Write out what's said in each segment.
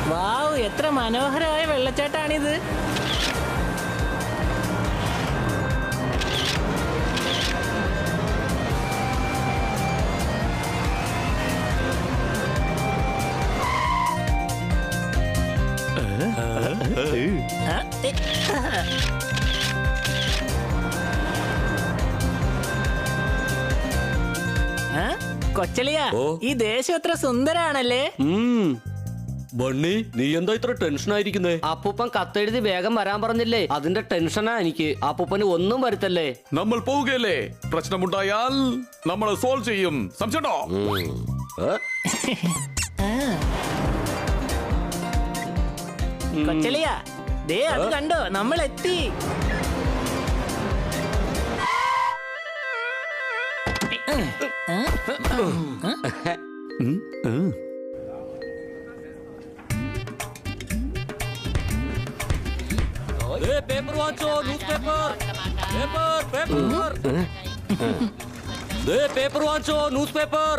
വാവ്, എത്ര മനോഹരമായ വെള്ളച്ചാട്ടാണിത്. കൊച്ചലിയ, ഈ ദേശം എത്ര സുന്ദരാണല്ലേ. ബണ്ണി, നീ എന്താ ഇത്ര ടെൻഷൻ ആയിരിക്കുന്നേ? അപ്പൂപ്പൻ കത്തെഴുതി വേഗം വരാൻ പറഞ്ഞില്ലേ, അതിന്റെ ടെൻഷനാ എനിക്ക്. അപ്പൂപ്പന് ഒന്നും വരുത്തല്ലേ. നമ്മൾ പോവുകയല്ലേ, പ്രശ്നമുണ്ടായാൽ നമ്മൾ സോൾവ് ചെയ്യും. സംശയമുണ്ടോ? കൊച്ചലിയ, ദേ അത് കണ്ടോ, നമ്മൾ എത്തി. പേപ്പർ വാങ്ങിച്ചോ, ന്യൂസ് പേപ്പർ. പേപ്പർ വാങ്ങിച്ചോ, newspaper.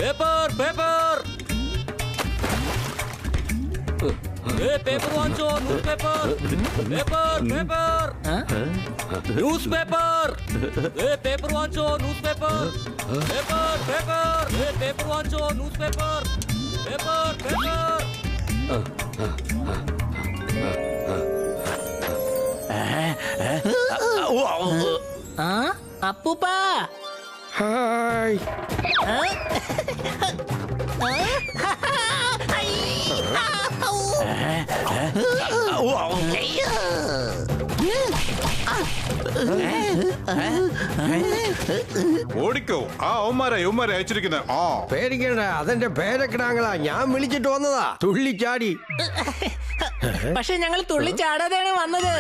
Paper paper paper വാങ്ങിച്ചോ, newspaper. Paper paper newspaper. Paper വാങ്ങിച്ചോ, newspaper. Paper paper paper വാങ്ങിച്ചോ, ന്യൂസ് പേപ്പർ. Paper paper. അപ്പൂപ്പാ, ഹായ്. ഓടിക്കോ, ആ അവന്മാരെ അയച്ചിരിക്കുന്നത്. ആ പേടിക്കണ്ട, അതെന്റെ പേരക്കിടാങ്ങളാ. ഞാൻ വിളിച്ചിട്ട് വന്നതാ. തുള്ളിച്ചാടി. പക്ഷെ ഞങ്ങൾ തുള്ളിച്ചാടാതെയാണ് വന്നത്.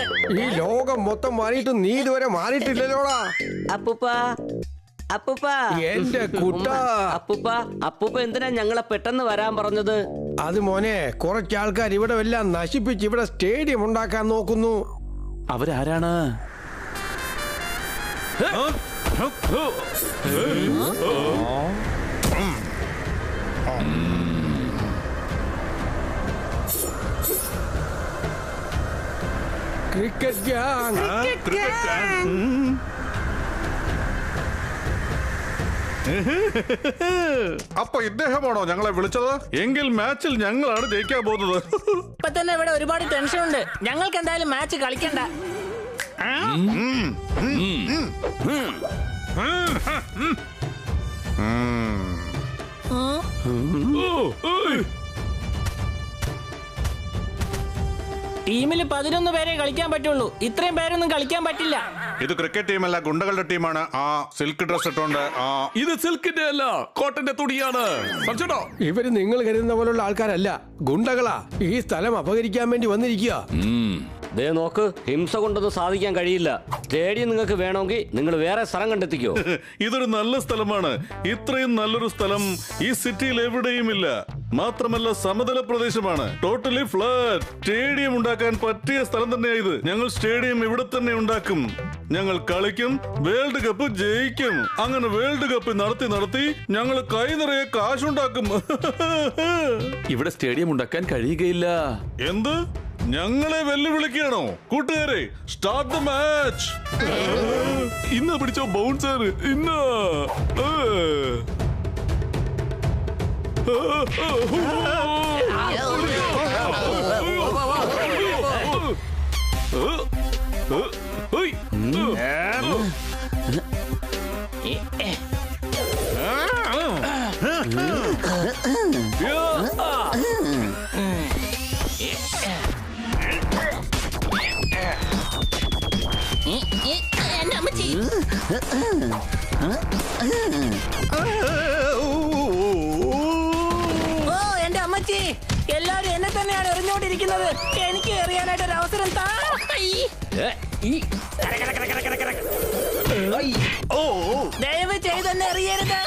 ഈ ലോകം മൊത്തം മാറിയിട്ട് നീ ഇതുവരെ മാറിയിട്ടില്ലല്ലോടാ. അപ്പൂപ്പ, അപ്പൂപ്പ, എന്റെ കുട്ട. അപ്പൂപ്പ എന്തിനാ ഞങ്ങളെ പെട്ടെന്ന് വരാൻ പറഞ്ഞത്? അത് മോനെ, കുറച്ചാൾക്കാർ ഇവിടെ എല്ലാം നശിപ്പിച്ച് ഇവിടെ സ്റ്റേഡിയം ഉണ്ടാക്കാൻ നോക്കുന്നു. അവരാരാണ്? Cricket gang. അപ്പൊ ഇദ്ദേഹമാണോ ഞങ്ങളെ വിളിച്ചത്? എങ്കിൽ മാച്ചിൽ ഞങ്ങളാണ് ജയിക്കാൻ പോകുന്നത്. ഇപ്പൊ തന്നെ ഇവിടെ ഒരുപാട് ടെൻഷൻ ഉണ്ട്. ഞങ്ങൾക്ക് എന്തായാലും മാച്ച് കളിക്കണ്ട. ടീമിൽ 11 പേരെ കളിക്കാൻ പറ്റുള്ളൂ. ഇത്രയും പേരൊന്നും കളിക്കാൻ പറ്റില്ല. ഇത് ക്രിക്കറ്റ് ടീമല്ല, ഗുണ്ടകളുടെ ടീമാണ്. ആ സിൽക്ക് ഡ്രസ് ഇട്ടോണ്ട്. ആ ഇത് സിൽക്കിന്റെ അല്ല, കോട്ടന്റെ തുണിയാണ്. സംശയമുണ്ടോ? ഇവര് നിങ്ങൾ കരുതുന്ന പോലുള്ള ആൾക്കാരല്ല, ഗുണ്ടകളാ. ഈ സ്ഥലം അപഹരിക്കാൻ വേണ്ടി വന്നിരിക്കുക. ദേ നോക്ക്, ഹിംസ കൊണ്ടൊന്നും സാധിക്കാൻ കഴിയില്ല. സ്റ്റേഡിയം നിങ്ങൾക്ക് വേണമെങ്കിൽ നിങ്ങൾ വേറെ സ്ഥലം കണ്ടെത്തിക്കോ. ഇതൊരു നല്ല സ്ഥലമാണ്. ഇത്രയും നല്ലൊരു സ്ഥലം ഈ സിറ്റിയിൽ എവിടെയും ഇല്ല. മാത്രമല്ല സമതല പ്രദേശമാണ്. Totally flat. സ്റ്റേഡിയം ഉണ്ടാക്കാൻ പറ്റിയ സ്ഥലം തന്നെയാ ഇത്. ഞങ്ങൾ സ്റ്റേഡിയം ഇവിടെ തന്നെ ഉണ്ടാക്കും. ഞങ്ങൾ കളിക്കും, വേൾഡ് കപ്പ് ജയിക്കും. അങ്ങനെ വേൾഡ് കപ്പ് നടത്തി ഞങ്ങൾ കൈ നിറയെ കാശുണ്ടാക്കും. ഇവിടെ സ്റ്റേഡിയം ഉണ്ടാക്കാൻ കഴിയുകയില്ല. എന്ത്? ഞങ്ങളെ വെല്ലുവിളിക്കുകയാണോ? കൂട്ടുകാരെ, സ്റ്റാർട്ട് ദ മാച്ച്. ഇന്ന് പിടിച്ചോ ബൗൺസർ. ഇന്ന് എന്റെ അമ്മച്ചി, എല്ലാരും എന്നെ തന്നെയാണ് എറിഞ്ഞോണ്ടിരിക്കുന്നത്. എനിക്ക് എറിയാനായിട്ട് ഒരു അവസരം താ. ദയവ് ചെയ്തെന്നെ എറിയരുത്.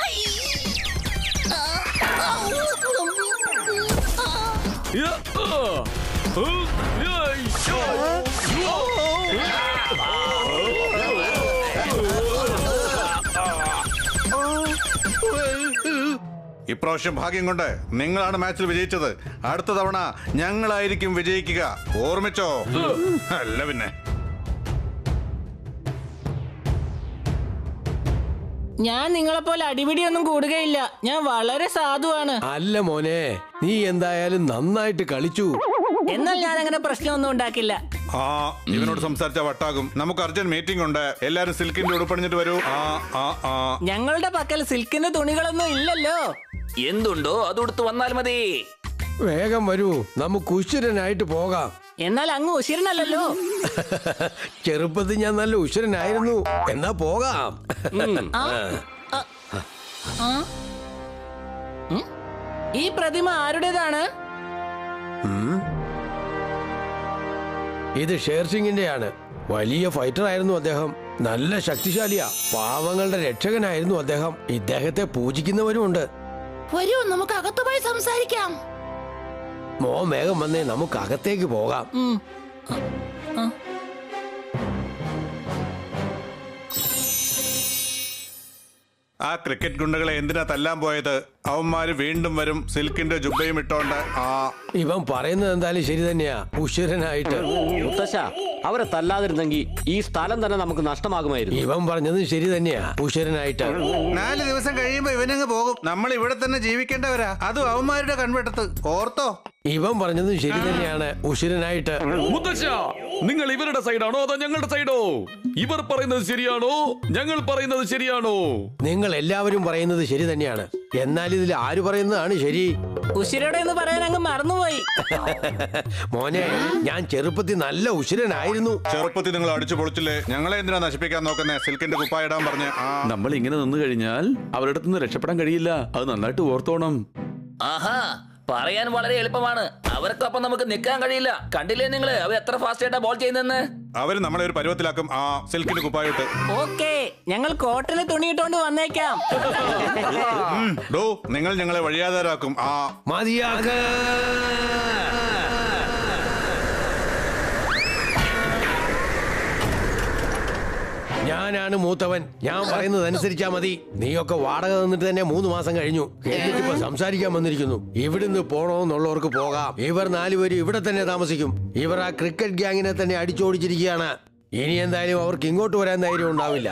ഇപ്രാവശ്യം ഭാഗ്യം കൊണ്ട് നിങ്ങളാണ് മാച്ചിൽ വിജയിച്ചത്. അടുത്ത തവണ ഞങ്ങളായിരിക്കും വിജയിക്കുക, ഓർമ്മിച്ചോ? അല്ല പിന്നെ. ഞാൻ നിങ്ങളെപ്പോലെ അടിപിടിയൊന്നും കൂടുകയില്ല. ഞാൻ വളരെ സാധുവാണ്. അല്ല മോനെ, നീ എന്തായാലും നന്നായിട്ട് കളിച്ചു. എന്നാൽ ഞാൻ അങ്ങനെ പ്രശ്നമൊന്നും ഉണ്ടാക്കില്ല. ആ ഇവനോട് സംസാരിച്ച വട്ടാകും. നമുക്ക് അർജന്റ് മീറ്റിംഗ് ഉണ്ട്. എല്ലാരും സിൽക്കിന്റെ ഉടുപ്പണിഞ്ഞിട്ട് വരൂ. ഞങ്ങളുടെ പക്കൽ സിൽക്കിന്റെ തുണികളൊന്നും ഇല്ലല്ലോ. എന്തുണ്ടോ അതെടുത്ത് വന്നാൽ മതി. വേഗം വരൂ, നമുക്ക് ഉശിരനായിട്ട് പോകാം. എന്നാൽ അങ്ങ് ഉശിരനല്ലല്ലോ. ചെറുപ്പത്തിൽ ഞാൻ നല്ല ഉശിരനായിരുന്നു. എന്നാ പോകാം. ഈ പ്രതിമ ആരുടേതാണ്? ഇത് ഷേർസിംഗിന്റെയാണ്. വലിയ ഫൈറ്റർ ആയിരുന്നു അദ്ദേഹം. നല്ല ശക്തിശാലിയാ. പാവങ്ങളുടെ രക്ഷകനായിരുന്നു അദ്ദേഹം. ഇദ്ദേഹത്തെ പൂജിക്കുന്നവരുമുണ്ട്. വരൂ, നമുക്ക് അകത്തു പോയി സംസാരിക്കാം. വേഗം വന്നേ, നമുക്ക് അകത്തേക്ക് പോകാം. ആ ക്രിക്കറ്റ് ഗുണ്ടകളെ എന്തിനാ തല്ലാൻ പോയത്? അവന്മാര് വീണ്ടും വരും, സിൽക്കിന്റെ ജുബയും ഇട്ടോണ്ട്. ഇവൻ പറയുന്നത് എന്തായാലും ശരി തന്നെയാ, ഉശിരനായിട്ട്. മുത്തശ്ശ, അവരെ തല്ലാതിരുന്നെങ്കിൽ ഈ സ്ഥലം തന്നെ നമുക്ക് നഷ്ടമാകുമായിരുന്നു. ഇവൻ പറഞ്ഞതും ശരി തന്നെയാ, ഉശിരനായിട്ട്. 4 ദിവസം കഴിയുമ്പോ ഇവനങ്ങ് പോകും. നമ്മൾ ഇവിടെ തന്നെ ജീവിക്കേണ്ടവരാ, അതും അവന്മാരുടെ കൺവെട്ടത്ത്. ഓർത്തോ? ഇവൻ പറഞ്ഞതും ശരി തന്നെയാണ്, ഉശിരനായിട്ട്. മുത്തശ്ശ, നിങ്ങൾ ഇവരുടെ സൈഡാണോ അതോ ഞങ്ങളുടെ സൈഡോ? ഇവർ പറയുന്നത് ശരിയാണോ, ഞങ്ങൾ പറയുന്നത് ശരിയാണോ? നിങ്ങൾ എല്ലാവരും പറയുന്നത് ശരി തന്നെയാണ്. എന്നാൽ ഇതിൽ ആര് പറയുന്നതാണ് ശരി? ഉശിരയുടെ എന്ന് പറയാൻ അങ്ങ് മറന്നുപോയി. മോനെ, ഞാൻ ചെറുപ്പത്തിൽ നല്ല ഉശിരനായിരുന്നു. ചെറുപ്പത്തിൽ നിങ്ങൾ അടിച്ചു പൊളിച്ചില്ലേ? ഞങ്ങളെ എന്തിനാ നശിപ്പിക്കാൻ നോക്കുന്നേ? സിൽക്കിന്റെ കുപ്പായിടാൻ പറഞ്ഞ്. നമ്മൾ ഇങ്ങനെ നിന്ന് കഴിഞ്ഞാൽ അവരുടെ നിന്ന് രക്ഷപ്പെടാൻ കഴിയില്ല. അത് നന്നായിട്ട് ഓർത്തോണം. ആഹാ, പറയാൻ വളരെ എളുപ്പമാണ്. അവർക്കൊപ്പം നമുക്ക് നിൽക്കാൻ കഴിയില്ല. കണ്ടില്ലേ നിങ്ങള് അവർ എത്ര ഫാസ്റ്റ് ആയിട്ടാ ബോൾ ചെയ്യുന്നെന്ന്? അവര് നമ്മളെ ഒരു പരുവത്തിലാക്കും. സിൽക്കിന്റെ കുപ്പായിട്ട്. ഓക്കേ, ഞങ്ങൾ കോട്ടന് തുണിയിട്ടോണ്ട് വന്നേക്കാം. നിങ്ങൾ ഞങ്ങളെ വഴിയാതാരാക്കും. മതിയാക്ക്. ഞാനാണ് മൂത്തവൻ. ഞാൻ പറയുന്നത് അനുസരിച്ചാ മതി. നീയൊക്കെ വാടക തന്നിട്ട് തന്നെ 3 മാസം കഴിഞ്ഞു. എന്നിട്ടിപ്പോ സംസാരിക്കാൻ വന്നിരിക്കുന്നു. ഇവിടുന്ന് പോണോന്നുള്ളവർക്ക് പോകാം. ഇവർ 4 പേരും ഇവിടെ തന്നെ താമസിക്കും. ഇവർ ആ ക്രിക്കറ്റ് ഗ്യാങ്ങിനെ തന്നെ അടിച്ചോടിച്ചിരിക്കുകയാണ്. ഇനി എന്തായാലും അവർക്ക് ഇങ്ങോട്ട് വരാൻ ധൈര്യം ഉണ്ടാവില്ല.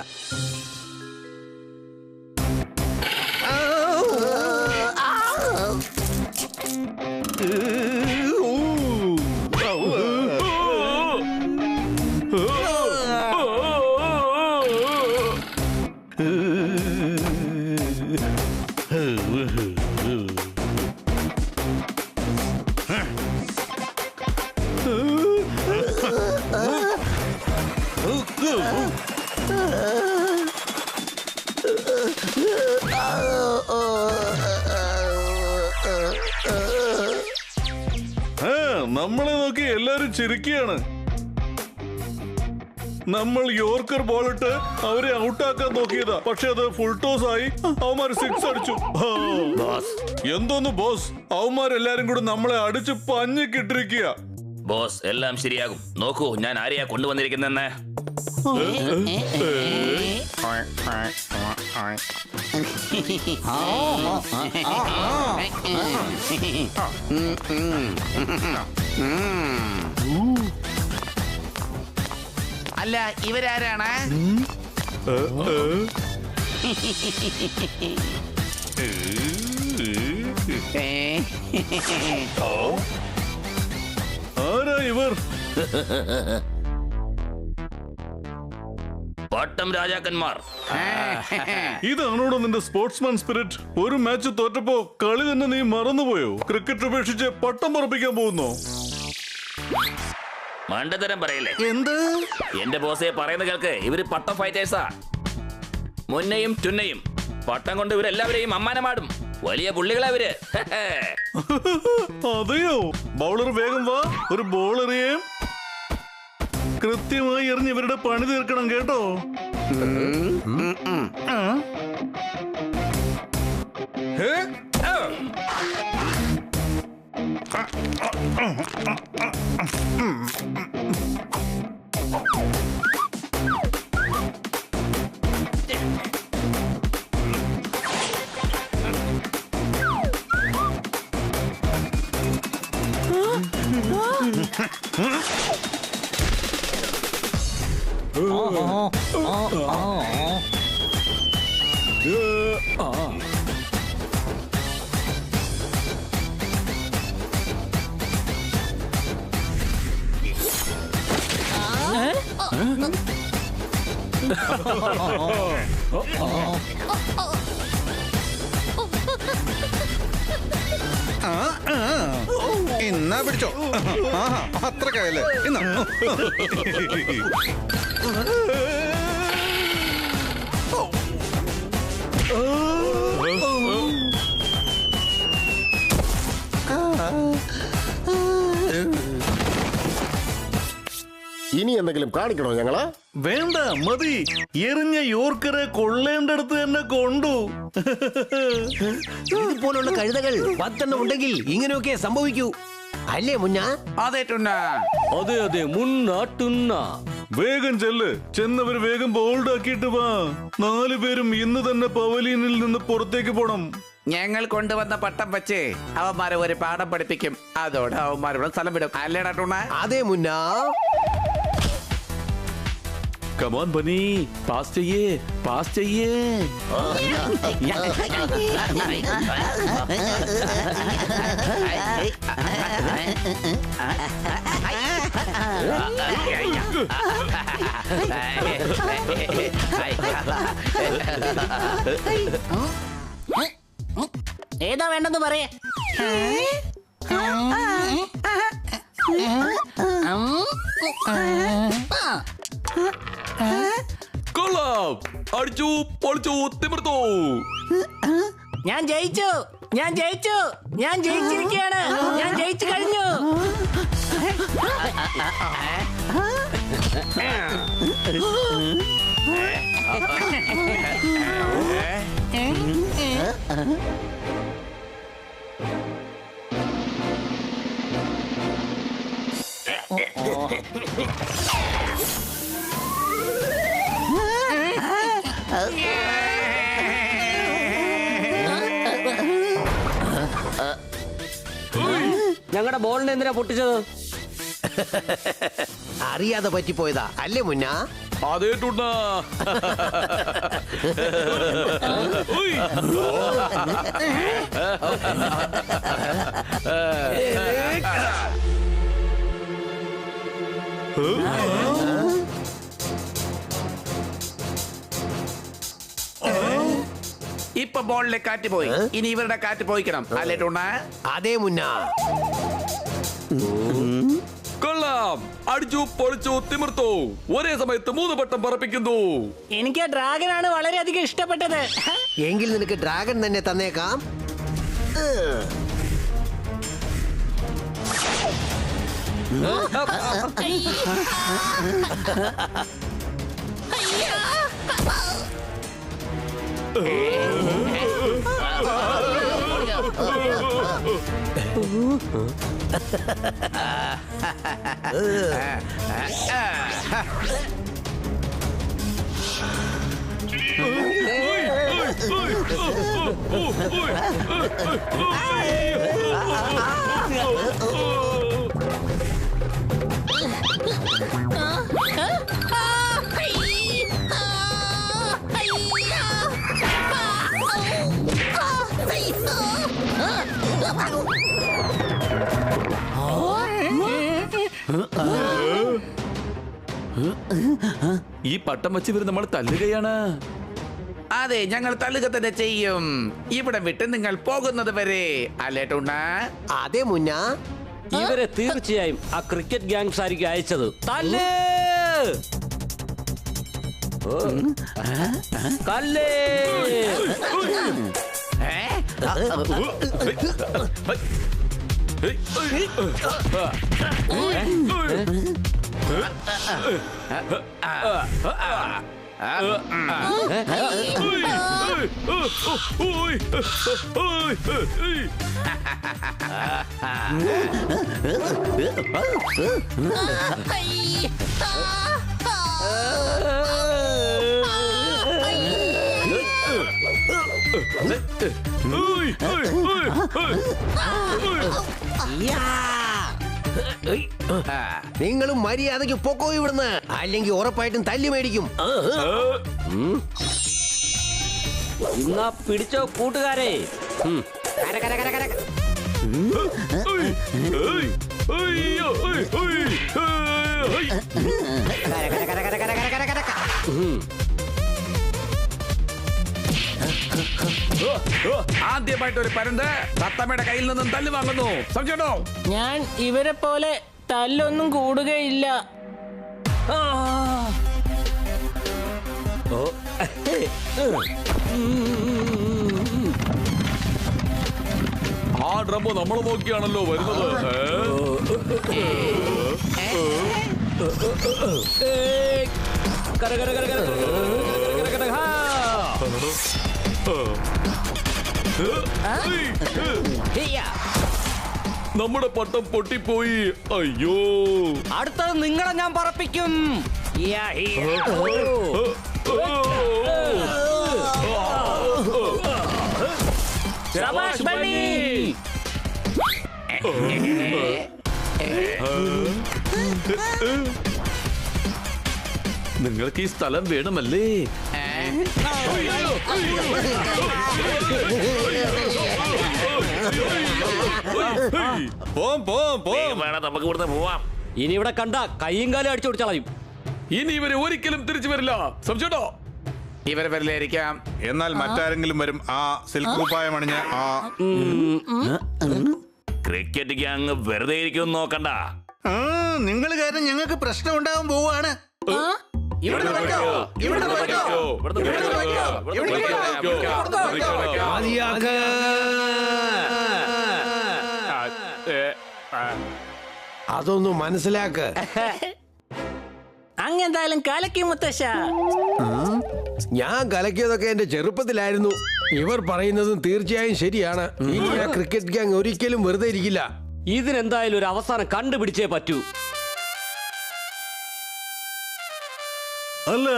നമ്മളെ നോക്കി എല്ലാരും ചിരിക്കുകയാണ്. നമ്മൾ യോർക്കർ ബോളിട്ട് അവരെ ഔട്ടാക്കാൻ നോക്കിയതാ. പക്ഷെ അത് ഫുൾ ടോസ് ആയി. അവന്മാര് 6 അടിച്ചു. എന്തോന്ന് ബോസ്, അവന്മാരെല്ലാരും കൂടെ നമ്മളെ അടിച്ച് പഞ്ഞിക്കിട്ടിരിക്കുക. ബോസ്, എല്ലാം ശരിയാകും. നോക്കൂ, ഞാൻ ആരെയാ കൊണ്ടുവന്നിരിക്കുന്നെന്ന്. അല്ല, ഇവരാരാണ്? ആരാ ഇവർ? പട്ടം രാജാക്കന്മാർ. ഇതാണോടോ നിന്റെ സ്പോർട്സ്മാൻ സ്പിരിറ്റ്? ഒരു മാച്ച് തോറ്റപ്പോ കളി തന്നെ നീ മറന്നുപോയോ? ക്രിക്കറ്റ് ഉപേക്ഷിച്ച് പട്ടം പറപ്പിക്കാൻ പോകുന്നോ? മണ്ടത്തരം പറയില്ലേ? എന്ത്? എന്റെ ബോസെ പറയുന്ന കേൾക്ക്. ഇവര് പട്ടം ഫൈറ്റേഴ്സാ. മുന്നയും ചുന്നയും പട്ടം കൊണ്ട് ഇവരെല്ലാവരെയും അമ്മാനമാടും. വലിയ പുള്ളികളാ ഇവര്. അതെയോ? ബൗളർ വേഗം വാ, ഒരു ബോൾ എറിയേം. കൃത്യമായി എറിഞ്ഞ് ഇവരുടെ പണി തീർക്കണം കേട്ടോ. എന്നാ പിടിച്ചോ. അത്ര കയല്ലേ എന്നാ. ഇനി എന്തെങ്കിലും കാണിക്കണോ ഞങ്ങള്? വേണ്ട, മതി. എറിഞ്ഞ യോർക്കറെ കൊള്ളേണ്ടടുത്ത് തന്നെ കൊണ്ടു. ഇതുപോലുള്ള കഴുതകൾ 10 ഉണ്ടെങ്കിൽ ഇങ്ങനെയൊക്കെ സംഭവിക്കൂ, അല്ലേ മുന്ന? അതെ ടുന്ന. അതെ അതെ, മുന്ന ടുന്ന. വേഗം ചെന്നവര് വേഗം ബോൾഡ് ആക്കിയിട്ട് വാ. 4 പേരും ഇന്ന് തന്നെ പവലിയനിൽ നിന്ന് പുറത്തേക്ക് പോണം. ഞങ്ങൾ കൊണ്ടുവന്ന പട്ടം വെച്ച് അവന്മാരെ ഒരു പാഠം പഠിപ്പിക്കും. അതോടെ അവന്മാരുടെ സ്ഥലം വിടും, അല്ലേടാ ടുന്ന? അതെ മുന്ന. കമോൺ ബനി, പാസ് ചെയ്യേ, പാസ് ചെയ്യേ. ഏതാ വേണ്ടെന്ന് പറയേ. കൊള്ളാം, അടിച്ചു പൊളിച്ചു തിമിർത്തു. ഞാൻ ജയിച്ചു, ഞാൻ ജയിച്ചു, ഞാൻ ജയിച്ചിരിക്കുകയാണ്, ഞാൻ ജയിച്ചു കഴിഞ്ഞു. ഞങ്ങളുടെ ബോളിനെ എന്തിനാ പൊട്ടിച്ചത്? അറിയാതെ പറ്റിപ്പോയതാ, അല്ലേ മുന്ന? അതേ ടുന്ന. ഇപ്പൊ ബോളിലെ കാറ്റ് പോയി, ഇനി ഇവരുടെ കാറ്റ് പോയിക്കണം, അല്ലേ ടുന്ന? അതെ മുന്ന. കൊള്ളാം, അടിച്ചു പൊളിച്ചു തിമിർത്തു. ഒരേ സമയത്ത് 3 പട്ടം പറപ്പിക്കുന്നു. എനിക്ക് ഡ്രാഗനാണ് വളരെയധികം ഇഷ്ടപ്പെട്ടത്. എങ്കിൽ നിനക്ക് ഡ്രാഗൺ തന്നെ തന്നേക്കാം. ഈ പട്ടം വെച്ച് ഇവർ നമ്മൾ തല്ലുകയാണ്. അതെ, ഞങ്ങൾ തള്ളുക തന്നെ ചെയ്യും, ഇവിടെ വിട്ട് നിങ്ങൾ പോകുന്നത് വരെ, അല്ലേ ടുന്ന? അതെ മുന്ന. ഇവരെ തീർച്ചയായും ആ ക്രിക്കറ്റ് ഗാങ്സ് ആയിരിക്കും അയച്ചത്. തല്ല് കല്ലേ. നിങ്ങൾ മര്യാദയ്ക്ക് പൊക്കോ ഇവിടുന്ന്, അല്ലെങ്കിൽ ഉറപ്പായിട്ടും തല്ലി മേടിക്കും. എന്നാ പിടിച്ചോ കൂട്ടുകാരെ. ആദ്യമായിട്ട് ഒരു പരുന്ത് തത്തമ്മയുടെ കയ്യിൽ നിന്നും തല്ലു വാങ്ങുന്നു. സംശയമുണ്ടോ? ഞാൻ ഇവരെ പോലെ തല്ലൊന്നും കൂടുകയില്ല. ആ ഡ്രമ്പ് നമ്മളെ നോക്കിയാണല്ലോ വരുന്നത്. നമ്മുടെ പട്ടം പൊട്ടിപ്പോയി. അയ്യോ, അടുത്തത് നിങ്ങളെ ഞാൻ പറപ്പിക്കും. ശബാഷ് ബണ്ണി. നിങ്ങൾക്ക് ഈ സ്ഥലം വേണമല്ലേ? വേണം നമുക്ക് ഇവിടുന്ന് പോവാം. ഇനി ഇവിടെ കണ്ട കയ്യും കാലും അടിച്ചു കൊടുത്തളയും. ഇനി ഇവരെ ഒരിക്കലും തിരിച്ചു വരില്ല. സംശയമുണ്ടോ? ഇവരെ വരില്ലായിരിക്കാം. എന്നാൽ മറ്റാരെങ്കിലും വരും. ആ സിൽക്ക് കുപ്പായം അണിഞ്ഞ ആ ക്രിക്കറ്റ് ഗ്യാങ് വെറുതെ ഇരിക്കും നോക്കണ്ട. നിങ്ങൾ കാരണം ഞങ്ങൾക്ക് പ്രശ്നം ഉണ്ടാവാൻ പോവാണ്. അതൊന്നും മനസ്സിലാക്ക്. അങ്ങെന്തായാലും കലക്കി മുത്തശ്ശ. ഞാൻ കലക്കിയതൊക്കെ എന്റെ ചെറുപ്പത്തിലായിരുന്നു. ഇവർ പറയുന്നതും തീർച്ചയായും ശരിയാണ്. ഇനി ആ ക്രിക്കറ്റ് ഗ്യാങ് ഒരിക്കലും വെറുതെ ഇരിക്കില്ല. ഇതിനെന്തായാലും ഒരു അവസാനം കണ്ടുപിടിച്ചേ പറ്റൂ. അല്ല,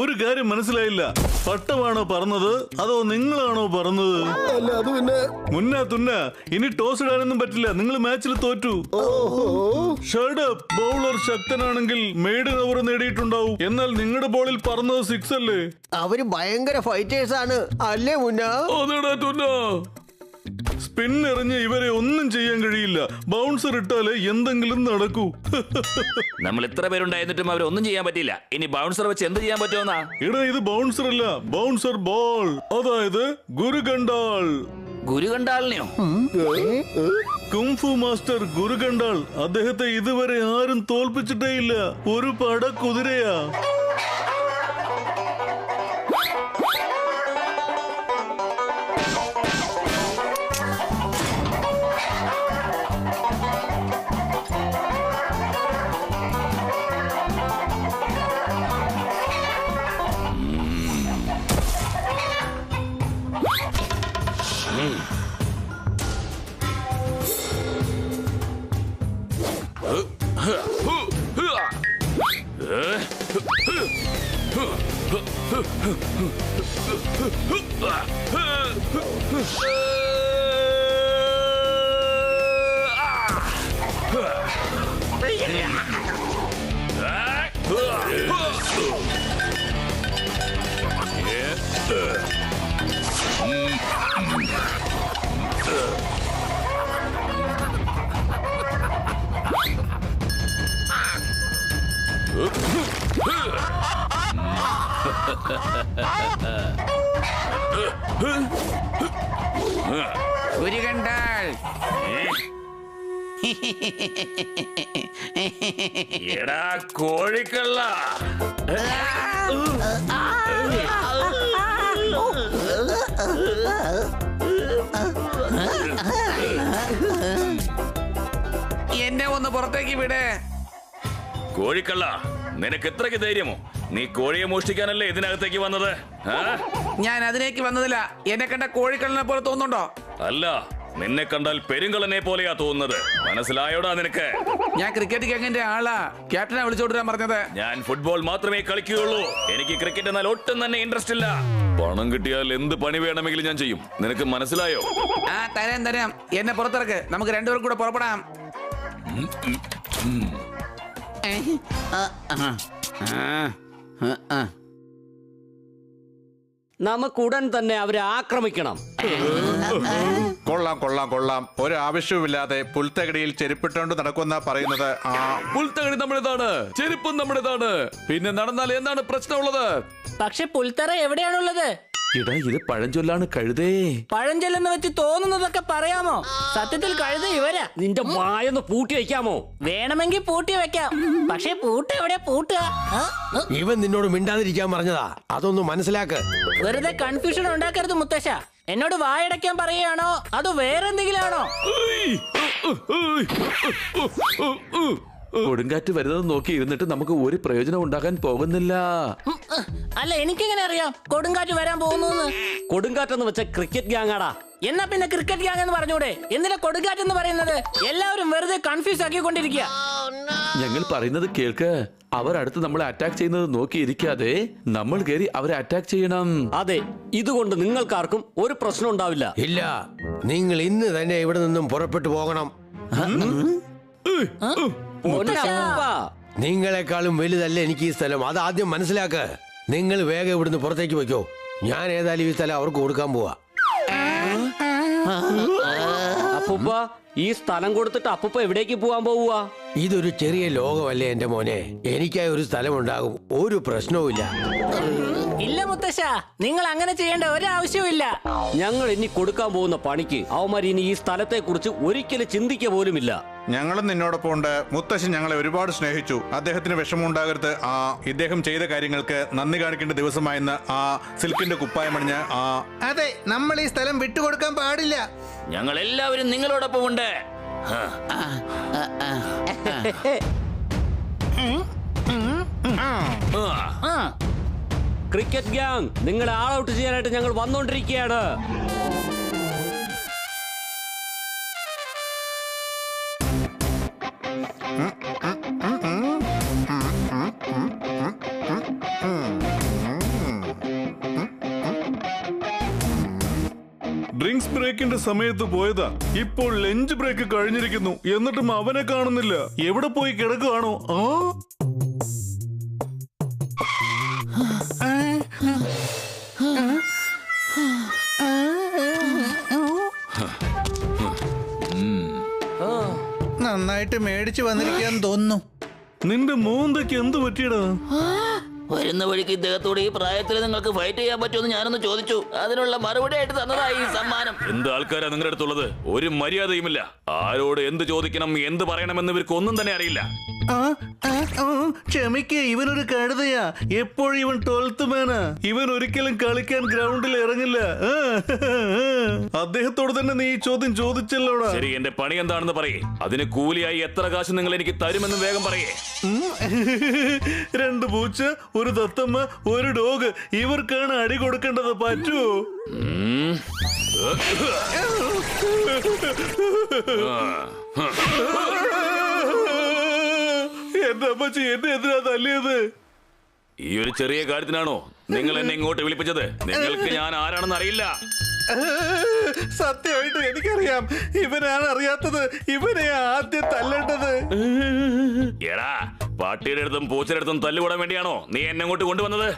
ഒരു കാര്യം മനസ്സിലായില്ല. പട്ടമാണോ പറഞ്ഞത് അതോ നിങ്ങളാണോ പറഞ്ഞത്? അല്ല, അത് പിന്നെ മുന്ന തുന്ന ഇനി ടോസ് ഇടാനൊന്നും പറ്റില്ല. നിങ്ങൾ മാച്ചിൽ തോറ്റു. Shut up. ബൗളർ ശക്തനാണെങ്കിൽ മെയ്ഡൻ ഓവർ നേടിയിട്ടുണ്ടാവും. എന്നാൽ നിങ്ങളുടെ ബോളിൽ പറഞ്ഞത് 6 അല്ലേ? അവര് ഭയങ്കര ഫൈറ്റേഴ്സ് ആണ് അല്ലേ മുന്ന? അതെടാ തുന്ന. സ്പിൻ എറിഞ്ഞ് ഇവരെ ഒന്നും ചെയ്യാൻ കഴിയില്ല. ബൗൺസർ ഇട്ടാലേ എന്തെങ്കിലും നടക്കൂ. നമ്മൾ ഇത്ര പേരുണ്ടായിരുന്നിട്ടും അവരൊന്നും ചെയ്യാൻ പറ്റില്ല. ഇനി ബൗൺസർ വെച്ച് എന്ത് ചെയ്യാൻ പറ്റുമെന്നാ? എടാ, ഇത് ബൗൺസർ അല്ല, ബൗൺസർ ബോൾ. അതായത് ഗുരുകണ്ടാൾ. ഗുരുകണ്ടാളിനെയോ? Kung fu master ഗുരുകണ്ടാൾ. അദ്ദേഹത്തെ ഇതുവരെ ആരും തോൽപ്പിച്ചിട്ടേ ഇല്ല. ഒരു പട കുതിരയാ. ഗുരുകണ്ടാൾ. എടാ കോഴിക്കള്ള. എന്നെ ഒന്ന് പുറത്തേക്ക് വിട്. കോഴിക്കള്ള, നിനക്ക് ഇത്രയ്ക്ക് ധൈര്യമോ? നീ കോഴിയെ മോഷ്ടിക്കാനല്ലേ ഇതിനകത്തേക്ക് വന്നത്? ഞാൻ അതിലേക്ക് വന്നതില്ല. എന്നെ കണ്ട കോഴിക്കള്ളനെ പോലെ തോന്നുന്നുണ്ടോ? അല്ല, നിന്നെ കണ്ടാൽ പെരുങ്കള്ളനെ പോലെയാ തോന്നുന്നത്. മനസ്സിലായോടാ നിനക്ക്? ഞാൻ ക്രിക്കറ്റ് ഗാങ്ങിന്റെ ആളാ. ക്യാപ്റ്റനെ വിളിച്ചോണ്ടിരാൻ പറഞ്ഞത്. ഞാൻ ഫുട്ബോൾ മാത്രമേ കളിക്കുകയുള്ളൂ. എനിക്ക് ക്രിക്കറ്റ് എന്നാൽ ഒട്ടും തന്നെ ഇൻട്രസ്റ്റ് ഇല്ല. പണം കിട്ടിയാൽ എന്ത് പണി വേണമെങ്കിലും ഞാൻ ചെയ്യും. നിനക്ക് മനസ്സിലായോ? തരാം. എന്നെ പുറത്തിറക്ക്. നമുക്ക് രണ്ടുപേരും കൂടെ പുറപ്പെടാം. നമുക്ക് ഉടൻ തന്നെ അവരെ ആക്രമിക്കണം. കൊള്ളാം കൊള്ളാം കൊള്ളാം. ഒരു ആവശ്യവുമില്ലാതെ പുൽത്തകടിയിൽ ചെരുപ്പിട്ടോണ്ട് നടക്കുന്ന പറയുന്നത്. പുൽത്തകടി നമ്മുടേതാണ്, ചെരുപ്പും നമ്മുടേതാണ്. പിന്നെ നടന്നാൽ എന്താണ് പ്രശ്നമുള്ളത്? പക്ഷെ പുൽത്തറ എവിടെയാണുള്ളത്? ഇടാ, ഇത് പഴഞ്ചൊല്ലാണ് കഴുതേ. പഴഞ്ചൊല്ലെന്ന് വെച്ച് തോന്നുന്നതൊക്കെ പറയാമോ? സത്യത്തിൽ കഴുത ഇവരാ. നിന്റെ വായൊന്ന് പൂട്ടി വയ്ക്കാമോ? വേണമെങ്കിൽ പൂട്ടി വെക്കാം. പക്ഷെ പൂട്ട് എവിടെ പൂട്ടുക? ഇവൻ നിന്നോട് മിണ്ടാതിരിക്കാൻ പറഞ്ഞതാ. അതൊന്ന് മനസ്സിലാക്ക്. വെറുതെ കൺഫ്യൂഷൻ ഉണ്ടാക്കരുത് മുത്തശ്ശ. എന്നോട് വായടയ്ക്കാൻ പറയുകയാണോ അതോ വേറെന്തെങ്കിലും ആണോ? കൊടുങ്കാറ്റ് വരുന്നത് നോക്കി ഇരുന്നിട്ട് നമുക്ക് ഒരു പ്രയോജനം ഉണ്ടാക്കാൻ പോകുന്നില്ല. അല്ല, എനിക്കെങ്ങനെ അറിയാം കൊടുങ്കാറ്റ് വരാൻ പോകുന്നു? കൊടുങ്കാറ്റെന്ന് വെച്ച ക്രിക്കറ്റ് ഗ്യാങ്ങാടാ. എന്നാ പിന്നെ ക്രിക്കറ്റ് ഗ്യാങ് എന്ന് പറഞ്ഞൂടെ? എന്തിനാ കൊടുങ്കാറ്റ് എന്ന് പറയുന്നത്? എല്ലാവരും വെറുതെ കൺഫ്യൂസ് ആക്കിക്കൊണ്ടിരിക്കുക. ഞങ്ങൾ പറയുന്നത് കേൾക്ക്. അവർ അടുത്ത് നമ്മളെ അറ്റാക്ക് ചെയ്യുന്നത് നോക്കിയിരിക്കാതെ നമ്മൾ കയറി അവരെ അറ്റാക്ക് ചെയ്യണം. അതെ, ഇതുകൊണ്ട് നിങ്ങൾക്കാർക്കും ഒരു പ്രശ്നം ഉണ്ടാവില്ല. ഇല്ല, നിങ്ങൾ ഇന്ന് തന്നെ ഇവിടെ നിന്നും പുറപ്പെട്ടു പോകണം. നിങ്ങളെക്കാളും വലുതല്ല എനിക്ക് ഈ സ്ഥലം. അത് ആദ്യം മനസ്സിലാക്ക്. നിങ്ങൾ വേഗം ഇവിടുന്ന് പുറത്തേക്ക് വയ്ക്കോ. ഞാൻ ഏതായാലും ഈ സ്ഥലം അവർക്ക് കൊടുക്കാൻ പോവാ. അപ്പൂപ്പ, ഈ സ്ഥലം കൊടുത്തിട്ട് അപ്പൂപ്പ എവിടേക്ക് പോവാൻ പോവുക? ഇതൊരു ചെറിയ ലോകമല്ലേ എന്റെ മോനെ. എനിക്കായി ഒരു സ്ഥലം ഉണ്ടാകും. ഒരു പ്രശ്നവുമില്ല. ഇല്ല മുത്തശ്ശ, നിങ്ങൾ അങ്ങനെ ചെയ്യേണ്ട ഒരാവശ്യവുമില്ല. ഞങ്ങൾ ഇനി കൊടുക്കാൻ പോകുന്ന പണിക്ക് അവന്മാർ ഇനി ഈ സ്ഥലത്തെ കുറിച്ച് ഒരിക്കലും ചിന്തിക്കുക പോലുമില്ല. ഞങ്ങളും നിന്നോടൊപ്പം ഉണ്ട്. മുത്തശ്ശൻ ഞങ്ങളെ ഒരുപാട് സ്നേഹിച്ചു. അദ്ദേഹത്തിന് വിഷമമുണ്ടാകരുത്. ഇദ്ദേഹം ചെയ്ത കാര്യങ്ങൾക്ക് നന്ദി കാണിക്കേണ്ട ദിവസമായെന്ന് സിൽക്കിന്റെ കുപ്പായമണിഞ്ഞ്. അതെ, നമ്മൾ ഈ സ്ഥലം വിട്ടുകൊടുക്കാൻ പാടില്ല. ഞങ്ങൾ എല്ലാവരും നിങ്ങളോടൊപ്പം ഉണ്ട്. ക്രിക്കറ്റ് ഗ്യാങ്, നിങ്ങളെ ആൾ ഔട്ട് ചെയ്യാനായിട്ട് ഞങ്ങൾ വന്നോണ്ടിരിക്കുകയാണ്. ഡ്രിങ്ക്സ് ബ്രേക്കിന്റെ സമയത്ത് പോയതാ. ഇപ്പോൾ ലഞ്ച് ബ്രേക്ക് കഴിഞ്ഞിരിക്കുന്നു. എന്നിട്ടും അവനെ കാണുന്നില്ല. എവിടെ പോയി കിടക്കുകയാണോ? നന്നായിട്ട് മേടിച്ചു വന്നിരിക്കാന്ന് തോന്നുന്നു. നിന്റെ മോന്തയ്ക്ക് എന്ത് പറ്റിയടാ? വരുന്ന വഴിക്ക് ഇദ്ദേഹത്തോട് ഈ പ്രായത്തിൽ നിങ്ങൾക്ക് ഫൈറ്റ് ചെയ്യാൻ പറ്റുമെന്ന് ഞാനൊന്ന് ചോദിച്ചു. അതിനുള്ള മറുപടി ആയിട്ട് തന്നതായി ഈ സമ്മാനം. എന്ത് ആൾക്കാരാ നിങ്ങളുടെ അടുത്തുള്ളത്? ഒരു മര്യാദയുമില്ല. ആരോട് എന്ത് ചോദിക്കണം, എന്ത് പറയണമെന്ന് ഇവർക്ക് ഒന്നും തന്നെ അറിയില്ല. ക്ഷമിക്ക്, ഇവനൊരു കഴുതയാ. എപ്പോഴും ഇവൻ 12th മാനാ. ഇവൻ ഒരിക്കലും കളിക്കാൻ ഗ്രൗണ്ടിൽ ഇറങ്ങില്ല. അദ്ദേഹത്തോട് തന്നെ നീ ഈ ചോദ്യം ചോദിച്ചല്ലോടാ. ശരി, എന്റെ പണി എന്താണെന്ന് പറയേ. അതിന് കൂലിയായി എത്ര കാശ് നിങ്ങൾ എനിക്ക് തരുമെന്ന് വേഗം പറയേ. 2 പൂച്ച, ഒരു തത്തമ്മ, ഒരു ഡോഗ്. ഇവർക്കാണ് അടി കൊടുക്കേണ്ടത്. പറ്റുമോ? എന്റെ അമ്മച്ചി എന്നെ എന്തിനാ തല്ലിയത്? ഈ ഒരു ചെറിയ കാര്യത്തിനാണോ നിങ്ങൾ എന്നെ ഇങ്ങോട്ട് വിളിപ്പിച്ചത്? നിങ്ങൾക്ക് ഞാൻ ആരാണെന്ന് അറിയില്ല. സത്യമായിട്ട് എനിക്കറിയാം. ഇവനാണ് അറിയാത്തത്. ഇവനെ ആദ്യം തല്ലേണ്ടത്. എടാ, പാട്ടിയുടെ അടുത്തും പൂച്ചയുടെ അടുത്തും തല്ലുകൂടാൻ വേണ്ടിയാണോ നീ എന്നെ അങ്ങോട്ട് കൊണ്ടുവന്നത്?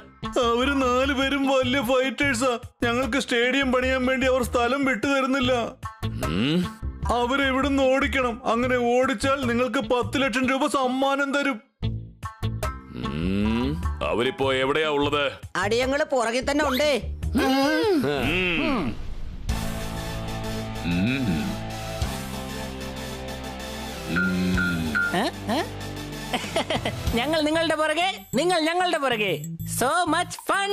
അവര് 4 പേരും വലിയ ഫൈറ്റേഴ്സാ. ഞങ്ങൾക്ക് സ്റ്റേഡിയം പണിയാൻ വേണ്ടി അവർ സ്ഥലം വിട്ടു തരുന്നില്ല. അവരെ ഇവിടുന്ന് ഓടിക്കണം. അങ്ങനെ ഓടിച്ചാൽ നിങ്ങൾക്ക് 10 ലക്ഷം രൂപ സമ്മാനം തരും. അവരിപ്പോ എവിടെയാ ഉള്ളത്? അടിയങ്ങള് പുറകിൽ തന്നെ ഉണ്ടേ. ഞങ്ങൾ നിങ്ങളുടെ പുറകെ, നിങ്ങൾ ഞങ്ങളുടെ പുറകെ. So much fun.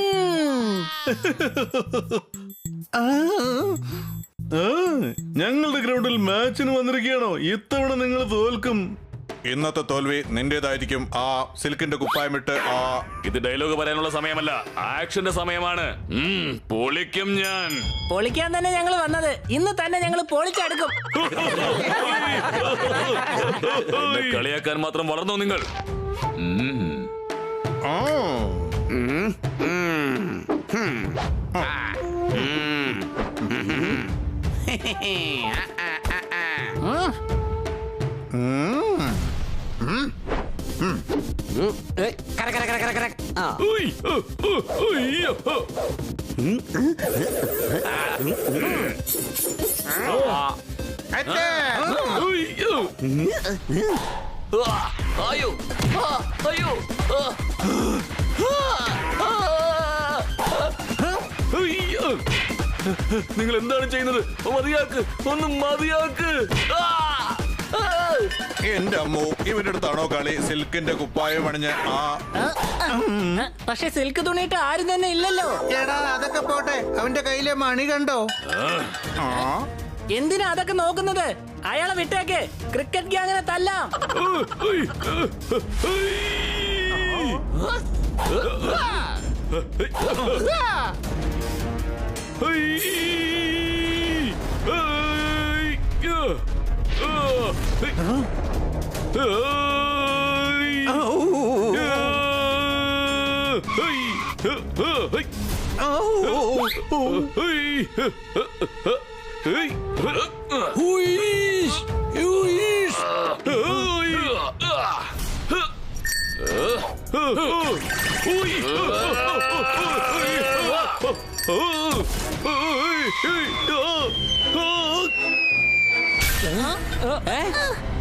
ഞങ്ങളുടെ ഗ്രൗണ്ടിൽ മാച്ചിന് വന്നിരിക്കുകയാണോ? ഇത്തവണ നിങ്ങൾ തോൽക്കും. ഇന്നത്തെ തോൽവി നിന്റേതായിരിക്കും. ആ സിൽക്കിന്റെ കുപ്പായമിട്ട് ഇത് ഡയലോഗ് പറയാനുള്ള സമയമല്ല, ആക്ഷന്റെ സമയമാണ്. പൊളിക്കും ഞാൻ. പൊളിക്കാൻ തന്നെ ഞങ്ങൾ വന്നത്. ഇന്ന് തന്നെ ഞങ്ങൾ പൊളിച്ചെടുക്കും. എന്നെ കളിയാക്കാൻ മാത്രം വളർന്നോ നിങ്ങൾ? നിങ്ങൾ എന്താണ് ചെയ്യുന്നത്? മതിയാക്ക്, ഒന്ന് മതിയാക്ക്. എന്റെ അമ്മോ, ഇവന്റെ അടുത്താണോ കളി? സിൽക്കിന്റെ കുപ്പായം അണിഞ്ഞ് പക്ഷെ സിൽക്ക് തുണിയിട്ട് ആരും തന്നെ ഇല്ലല്ലോ. എടാ അതൊക്കെ പോട്ടെ, അവന്റെ കയ്യിലെ മണി കണ്ടോ? എന്തിനാ അതൊക്കെ നോക്കുന്നത്? അയാളെ വിട്ടേക്ക്. ക്രിക്കറ്റ് ഗ്യാങ്ങിനെ തല്ലാം.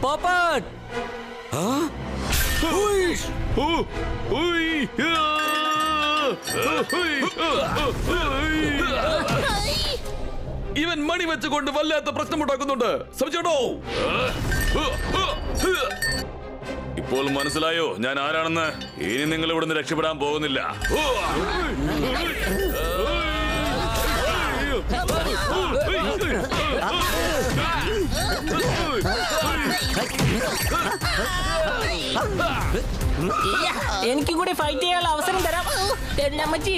പോപ്പട്ട് ഇവൻ മണി വെച്ചുകൊണ്ട് വല്ലാത്ത പ്രശ്നമുണ്ടാക്കുന്നുണ്ട്. ശ്രമിച്ചോട്ടോ. ഇപ്പോൾ മനസ്സിലായോ ഞാൻ ആരാണെന്ന്? ഇനി നിങ്ങൾ ഇവിടുന്ന് രക്ഷപ്പെടാൻ പോകുന്നില്ല. എനിക്ക് കൂടി ഫൈറ്റ് ചെയ്യാനുള്ള അവസരം തരാം. അമ്മച്ചി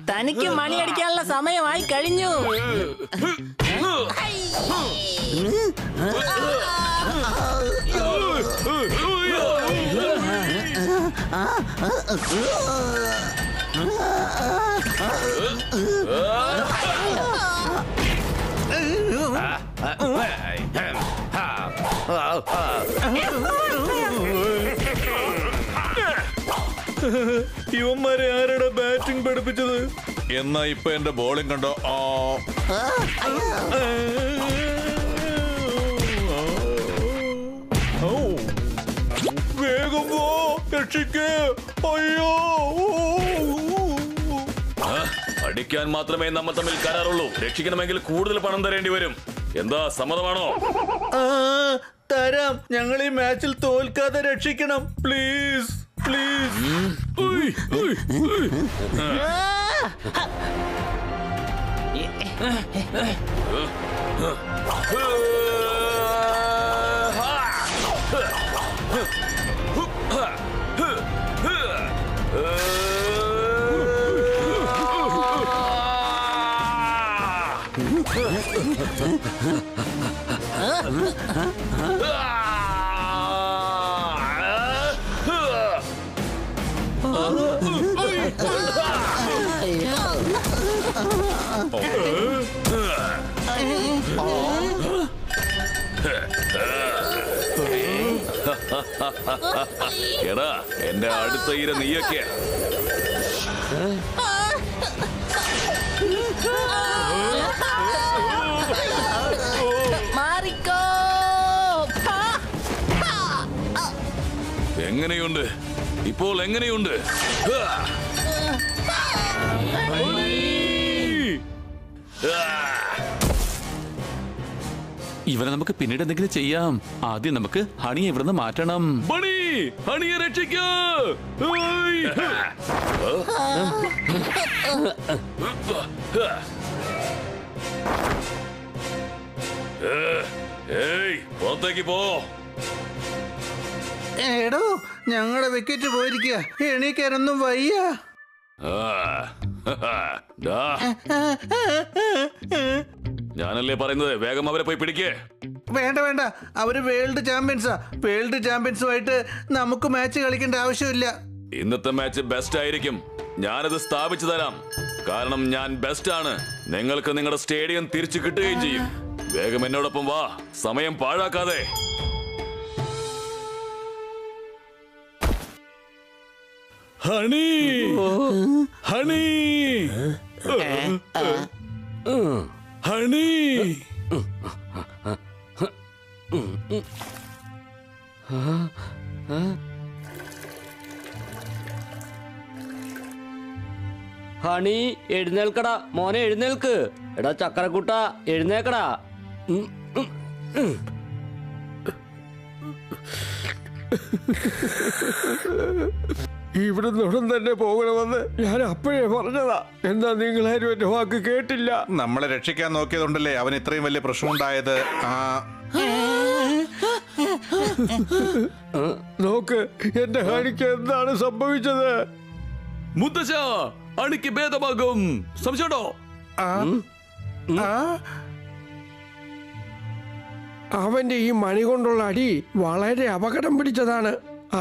തനിക്ക് മണിയടിക്കാനുള്ള സമയമായി കഴിഞ്ഞു. ഇവന്മാരെ ആരുടെ ബാറ്റിംഗ് പഠിപ്പിച്ചത്? എന്നാ ഇപ്പൊ എന്റെ ബോളിംഗ് കണ്ടോ? വേഗം പോ, രക്ഷിക്ക്. അയ്യോ, അടിക്കാൻ മാത്രമേ നമ്മൾ തമ്മിൽ കരാറുള്ളൂ. രക്ഷിക്കണമെങ്കിൽ കൂടുതൽ പണം തരേണ്ടി വരും. എന്താ, സമ്മതമാണോ? തരാം. ഞങ്ങൾ ഈ മാച്ചിൽ തോൽക്കാതെ രക്ഷിക്കണം. Please please. എടാ, എന്റെ അടുത്ത ഇര നീയൊക്കെയാ. എങ്ങനെയുണ്ട് ഇപ്പോൾ? എങ്ങനെയുണ്ട്? ഇവനെ നമുക്ക് പിന്നീട് എന്തെങ്കിലും ചെയ്യാം. ആദ്യം നമുക്ക് ഹണിയെ ഇവിടുന്ന് മാറ്റണം. ബണി, ഹണിയെ രക്ഷിക്കൂ. ഏയ്, പുറത്തേക്ക് പോ. എടോ, ഞങ്ങളുടെ വിക്കറ്റ് പോയിരിക്കുക. എണീക്കാനൊന്നും വയ്യ. ഞാനല്ലേ പറയുന്നത്, വേഗം അവരെ പോയി പിടിക്കേ. വേണ്ട വേണ്ട, അവര് വേൾഡ് ചാമ്പ്യൻസാ. വേൾഡ് ചാമ്പ്യൻസുമായിട്ട് നമുക്ക് മാച്ച് കളിക്കേണ്ട ആവശ്യമില്ല. ഇന്നത്തെ മാച്ച് ബെസ്റ്റ് ആയിരിക്കും. ഞാനത് സ്ഥാപിച്ചു തരാം. കാരണം ഞാൻ ബെസ്റ്റ് ആണ്. നിങ്ങൾക്ക് നിങ്ങളുടെ സ്റ്റേഡിയം തിരിച്ചു കിട്ടുകയും ചെയ്യും. വേഗം എന്നോടൊപ്പം വാ, സമയം പാഴാക്കാതെ. Honey, honey, honey. ഹണി, എഴുന്നേൽക്കടാ മോനെ, എഴുന്നേൽക്ക്. എടാ ചക്കരക്കുട്ട, എഴുന്നേക്കടാ. ഇവിടുന്ന് ഉടൻ തന്നെ പോകണമെന്ന് ഞാൻ അപ്പോഴേ പറഞ്ഞതാ. എന്താ നിങ്ങളാരും എന്റെ വാക്ക് കേട്ടില്ല? നമ്മളെ രക്ഷിക്കാൻ നോക്കിയതുകൊണ്ടല്ലേ അവൻ ഇത്രയും വലിയ പ്രശ്നമുണ്ടായത്. നോക്ക്, എന്റെ ഹണിക്ക് എന്താണ് സംഭവിച്ചത്? മുത്തശ്ശ, അണിക്ക് ഭേദമാകും. സംശയമുണ്ടോ? അവന്റെ ഈ മണി കൊണ്ടുള്ള അടി വളരെ അപകടം പിടിച്ചതാണ്.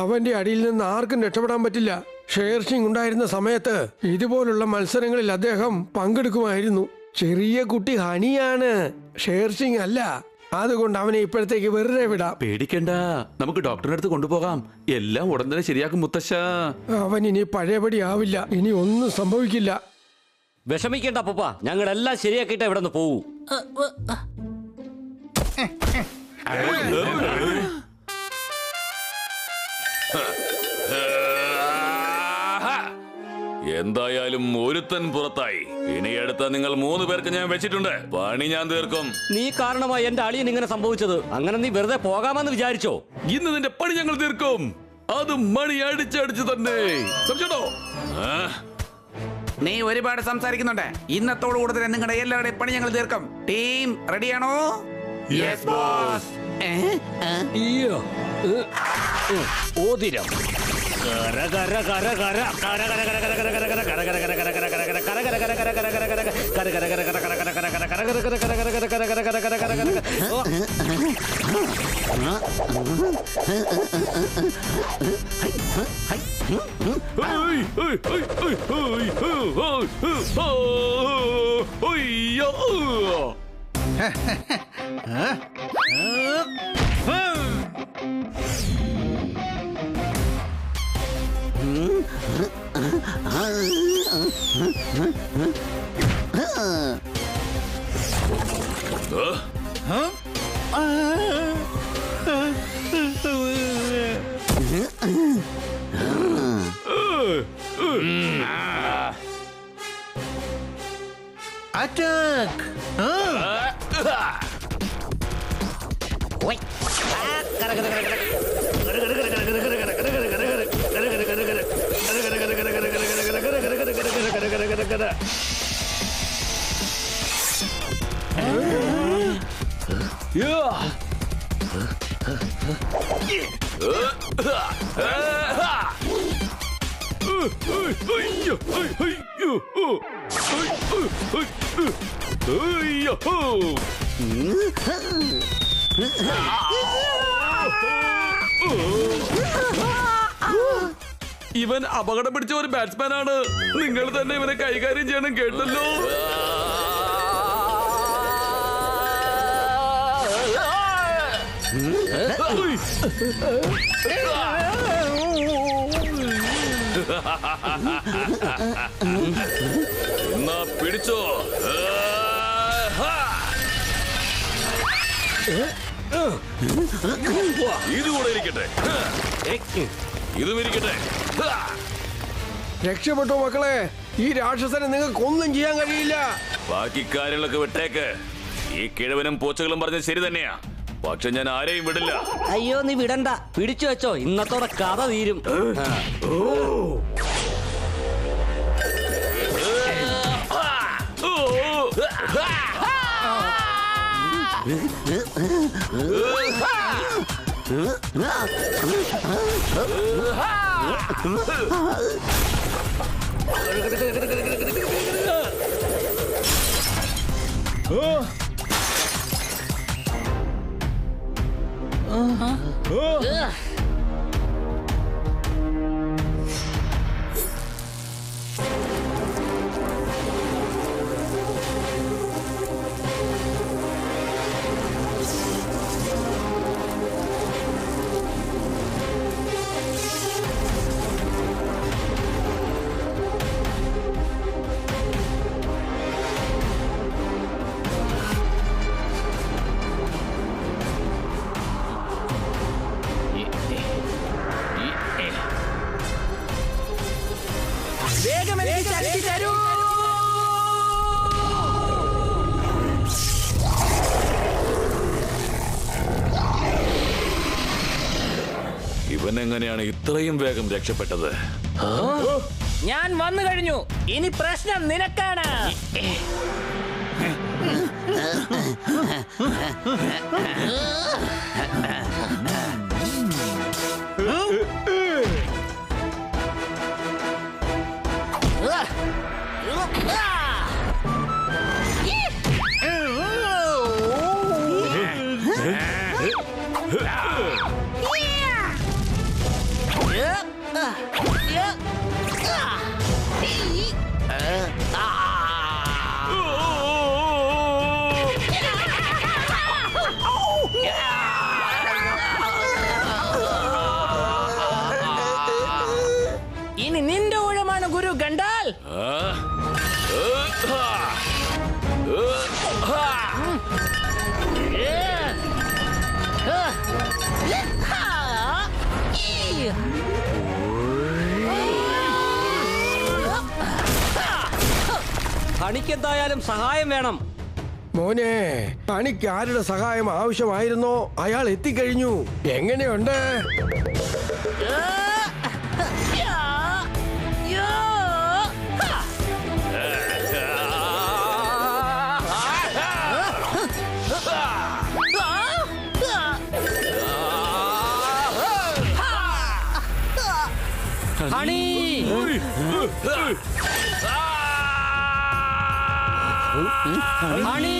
അവന്റെ അടിയിൽ നിന്ന് ആർക്കും രക്ഷപ്പെടാൻ പറ്റില്ല. ഷേർ സിംഗ് ഉണ്ടായിരുന്ന സമയത്ത് ഇതുപോലുള്ള മത്സരങ്ങളിൽ അദ്ദേഹം പങ്കെടുക്കുമായിരുന്നു. ചെറിയ കുട്ടി ഹണിയാണ്, ഷേർ സിംഗ് അല്ല. അതുകൊണ്ട് അവനെ ഇപ്പോഴത്തേക്ക് വെറുതെ വിടാം. പേടിക്കണ്ട, നമുക്ക് ഡോക്ടറിന്റെ അടുത്ത് കൊണ്ടുപോകാം. എല്ലാം ഉടൻ തന്നെ ശരിയാക്കും മുത്തശ്ശ. അവൻ ഇനി പഴയപടി ആവില്ല. ഇനി ഒന്നും സംഭവിക്കില്ല. വിഷമിക്കണ്ട പപ്പ, ഞങ്ങളെല്ലാം ശരിയാക്കിയിട്ട് ഇവിടെ നിന്ന് പോവൂ. എന്തായാലും ഒരുത്തൻ പുറത്തായി. ഇനി അടുത്ത നിങ്ങൾ 3 പേർക്ക് ഞാൻ വെച്ചിട്ടുണ്ട്. പണി ഞാൻ തീർക്കും. നീ കാരണമായി എന്റെ അളിയൻ ഇങ്ങനെ സംഭവിച്ചത്. അങ്ങനെ നീ വെറുതെ പോകാമെന്ന് വിചാരിച്ചോ? ഇന്ന് നിന്റെ പണി ഞങ്ങൾ തീർക്കും. അത് മണി അടിച്ചടിച്ച് തന്നെ. സംശയമുണ്ടോ? നീ ഒരുപാട് സംസാരിക്കുന്നുണ്ട്. ഇന്നത്തോടു കൂടെ തന്നെ നിങ്ങളുടെ എല്ലാവരുടെയും പണി ഞങ്ങൾ തീർക്കും. ടീം റെഡിയാണോ? Yes boss. ഓതിരം അറ്റാക്ക്. ഇവൻ അപകടം പിടിച്ച ഒരു ബാറ്റ്സ്മാൻ ആണ്. നിങ്ങൾ തന്നെ ഇവനെ കൈകാര്യം ചെയ്യണം, കേട്ടല്ലോ. എന്നാ പിടിച്ചോ. ഇതുകൂടെ ഇരിക്കട്ടെ, ഇതും ഇരിക്കട്ടെ. രക്ഷപ്പെട്ടോ മക്കളെ, ഈ രാക്ഷസനെ നിങ്ങൾക്ക് ഒന്നും ചെയ്യാൻ കഴിയില്ല. ബാക്കി കാര്യങ്ങളൊക്കെ വിട്ടേക്ക്. ഈ കിഴവനും പൂച്ചകളും പറഞ്ഞത് ശരി തന്നെയാ, പക്ഷെ ഞാൻ ആരെയും വിടില്ല. അയ്യോ നീ വിടണ്ട, പിടിച്ചു വെച്ചോ, ഇന്നത്തോടെ കഥ തീരും. വേഗം എനിക്ക് ശക്തി തരൂ. ഇവൻ എങ്ങനെയാണ് ഇത്രയും വേഗം രക്ഷപ്പെട്ടത്? ഞാൻ വന്നു കഴിഞ്ഞു, ഇനി പ്രശ്നം നിനക്കാണ്. ഇനി നിന്റെ ഊഴമാണ് ഗുരു ഗണ്ടാൽ. പണിക്കെന്തായാലും സഹായം വേണം. മോനെ, തനിക്ക് ആരുടെ സഹായം ആവശ്യമായിരുന്നോ അയാൾ എത്തിക്കഴിഞ്ഞു. എങ്ങനെയുണ്ട്? ഹണി, ഹണി,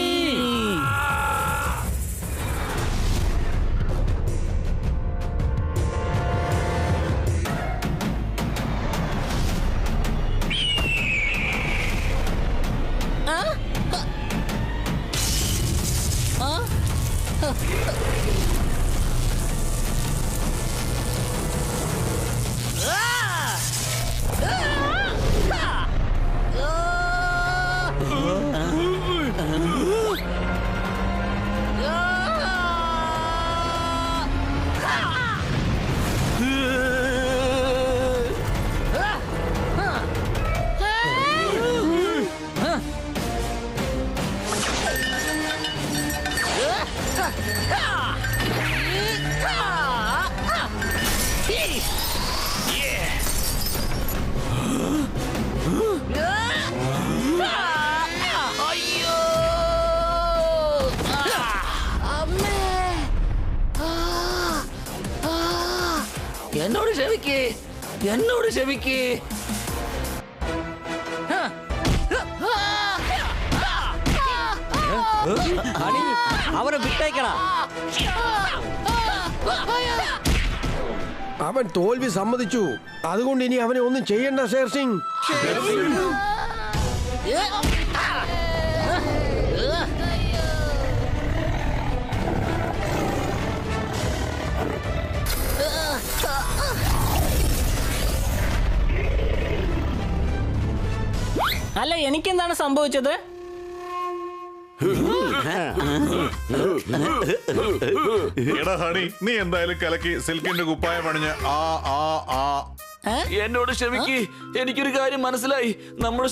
എന്നോട് ക്ഷമിക്കേ. ഹണി അവരെ വിട്ടേക്കടാ. അവൻ തോൽവി സമ്മതിച്ചു. അതുകൊണ്ട് ഇനി അവനെ ഒന്നും ചെയ്യണ്ട ഷേർ സിംഗ്. അല്ല എനിക്കെന്താണ് സംഭവിച്ചത്? എടാ ഹണി, നീ എന്തായാലും കലക്കി സിൽക്കിന്റെ കുപ്പായം അണിഞ്ഞ് എന്നോട് ക്ഷമിക്ക്. എനിക്കൊരു കാര്യം മനസ്സിലായി. നമ്മുടെ